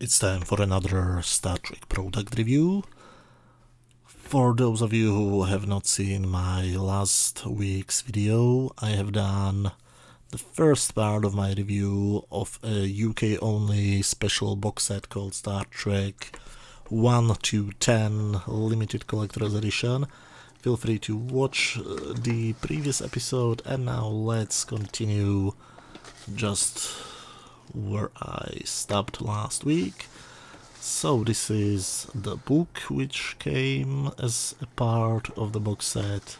It's time for another Star Trek product review. For those of you who have not seen my last week's video, I have done the first part of my review of a UK only special box set called Star Trek 1 to 10 Limited Collector's Edition. Feel free to watch the previous episode, and now let's continue just where I stopped last week. So this is the book which came as a part of the box set,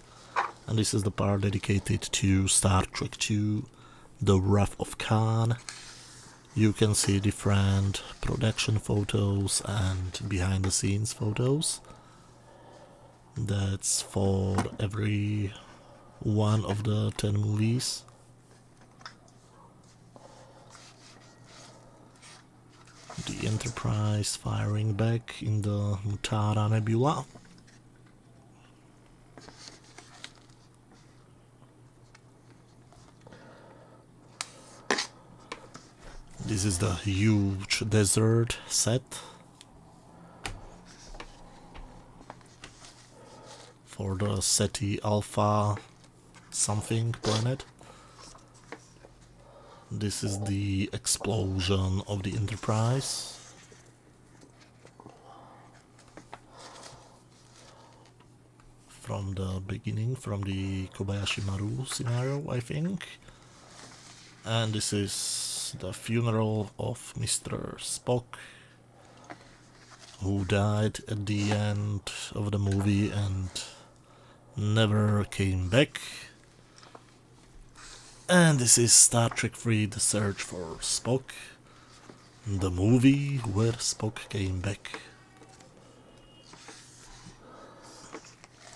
and this is the part dedicated to Star Trek 2, The Wrath of Khan. You can see different production photos and behind the scenes photos. That's for every one of the 10 movies. The Enterprise firing back in the Mutara Nebula. This is the huge desert set for the SETI Alpha something planet. This is the explosion of the Enterprise. From the beginning, from the Kobayashi Maru scenario, I think. And this is the funeral of Mr. Spock, who died at the end of the movie and never came back. And this is Star Trek 3, The Search for Spock, the movie where Spock came back.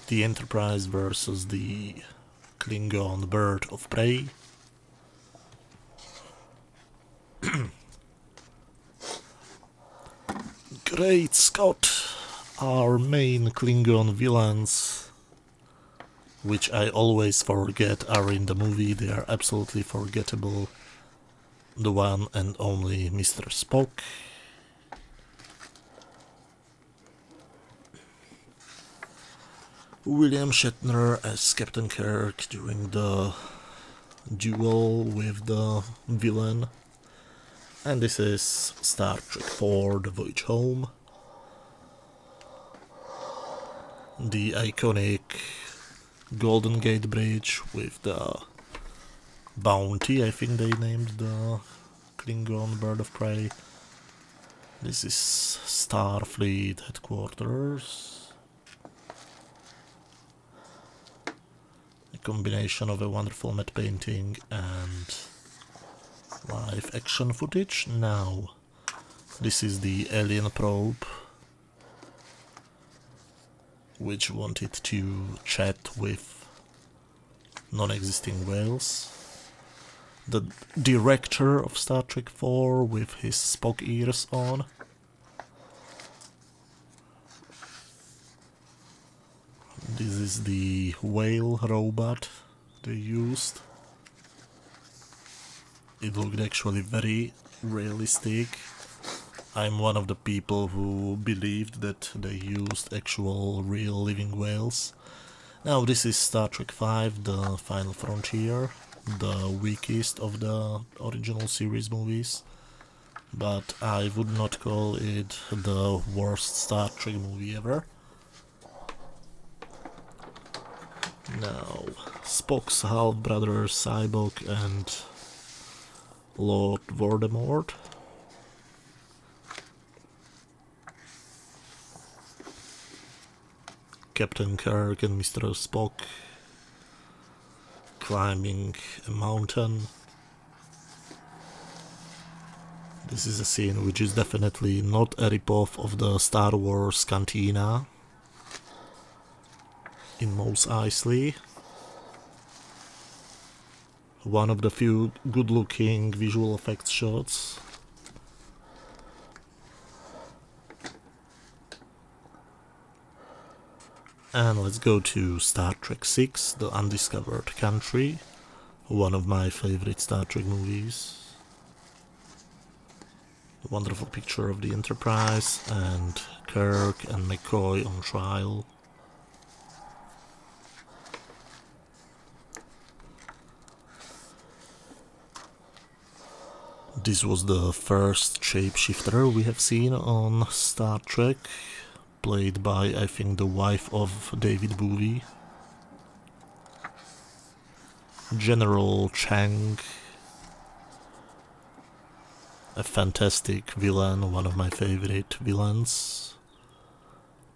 The Enterprise versus the Klingon Bird of Prey. Great Scott! Our main Klingon villains, which I always forget are in the movie. They are absolutely forgettable. The one and only Mr. Spock. William Shatner as Captain Kirk during the duel with the villain. And this is Star Trek 4, The Voyage Home. The iconic Golden Gate Bridge with the Bounty, I think they named the Klingon Bird of Prey. This is Starfleet Headquarters. A combination of a wonderful matte painting and live action footage. Now, this is the alien probe, which wanted to chat with non-existing whales. The director of Star Trek 4 with his Spock ears on. This is the whale robot they used. It looked actually very realistic. I'm one of the people who believed that they used actual real living whales. Now this is Star Trek 5, The Final Frontier, the weakest of the original series movies, but I would not call it the worst Star Trek movie ever. Now, Spock's half-brother Cyborg and Lord Voldemort. Captain Kirk and Mr. Spock climbing a mountain. This is a scene which is definitely not a ripoff of the Star Wars Cantina in Mos Eisley. One of the few good-looking visual effects shots. And let's go to Star Trek 6, The Undiscovered Country, one of my favorite Star Trek movies. Wonderful picture of the Enterprise and Kirk and McCoy on trial. This was the first shapeshifter we have seen on Star Trek, played by, I think, the wife of David Bowie. General Chang, a fantastic villain, one of my favorite villains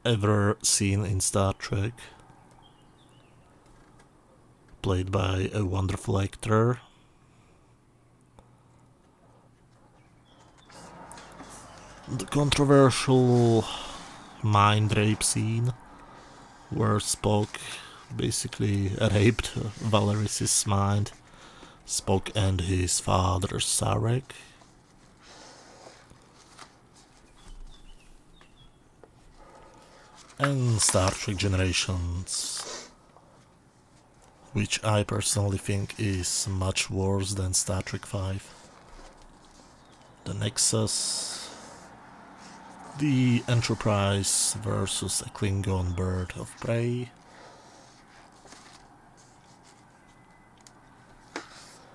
ever seen in Star Trek, played by a wonderful actor. The controversial mind rape scene where Spock basically raped Valeris' mind, Spock and his father Sarek. And Star Trek Generations, which I personally think is much worse than Star Trek V. The Nexus, the Enterprise versus a Klingon bird of prey,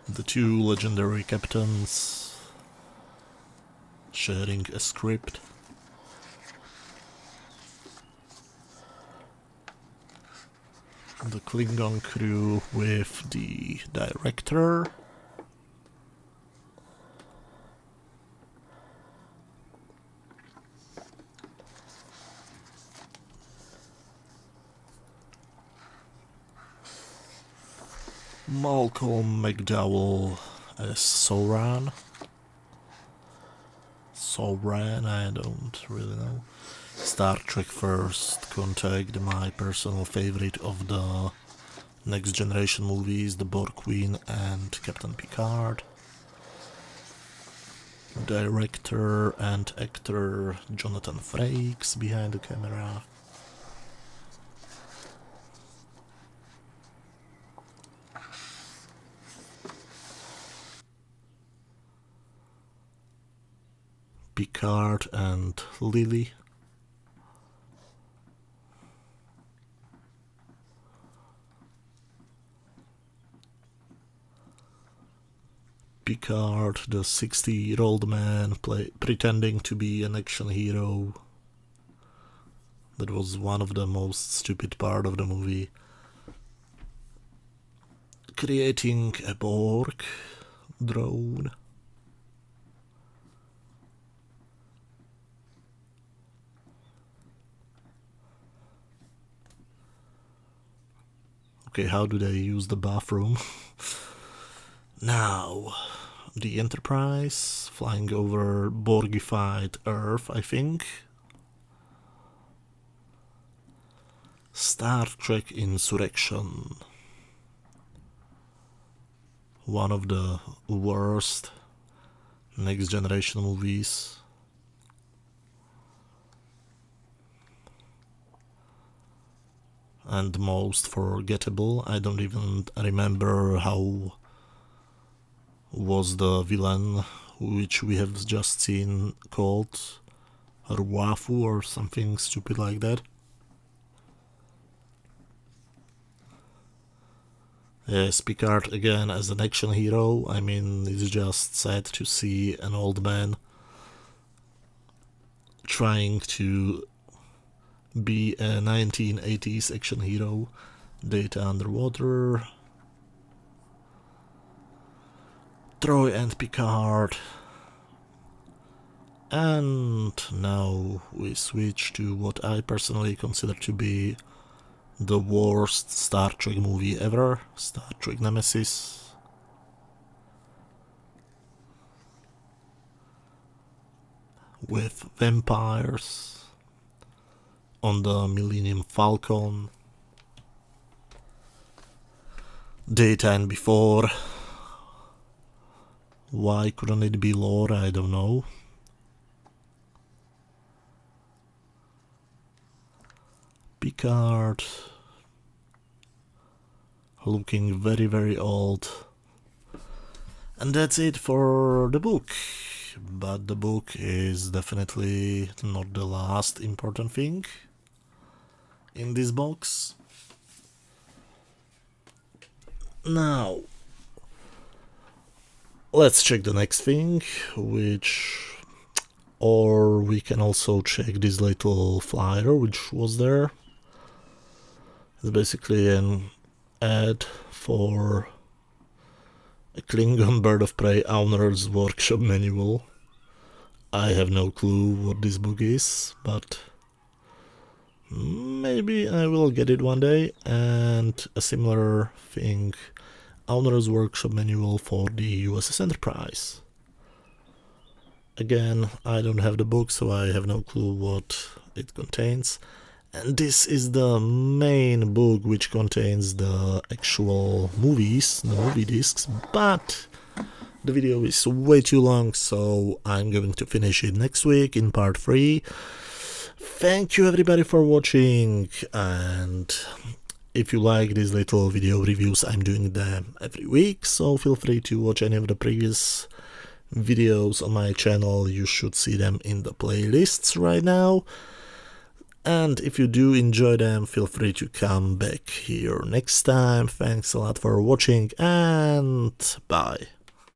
the two legendary captains sharing a script, the Klingon crew with the director, Malcolm McDowell as Soran, I don't really know. Star Trek First Contact, my personal favorite of the Next Generation movies, the Borg Queen and Captain Picard. Director and actor Jonathan Frakes behind the camera. Picard and Lily. Picard, the 60-year-old man pretending to be an action hero. That was one of the most stupid part of the movie. Creating a Borg drone. Okay, how do they use the bathroom? Now, the Enterprise flying over Borgified Earth, I think. Star Trek Insurrection. One of the worst Next Generation movies. And most forgettable. I don't even remember how was the villain which we have just seen called, Ruafu or something stupid like that. Yes, Picard again as an action hero. I mean, it's just sad to see an old man trying to be a 1980s action hero. Data underwater. Troy and Picard. And now we switch to what I personally consider to be the worst Star Trek movie ever, Star Trek Nemesis. With vampires on the Millennium Falcon. Data and before. Why couldn't it be Laura? I don't know. Picard looking very, very old. And that's it for the book. but the book is definitely not the last important thing in this box. Now, let's check the next thing, or we can also check this little flyer which was there. It's basically an ad for a Klingon Bird of Prey Owner's Workshop Manual. I have no clue what this book is, but maybe I will get it one day. And a similar thing, Owner's Workshop Manual for the USS Enterprise. Again, I don't have the book, so I have no clue what it contains. And this is the main book which contains the actual movies, the movie discs, but the video is way too long, so I'm going to finish it next week in part 3. Thank you everybody for watching, and if you like these little video reviews, I'm doing them every week, so feel free to watch any of the previous videos on my channel. You should see them in the playlists right now. And if you do enjoy them, feel free to come back here next time. Thanks a lot for watching, and bye.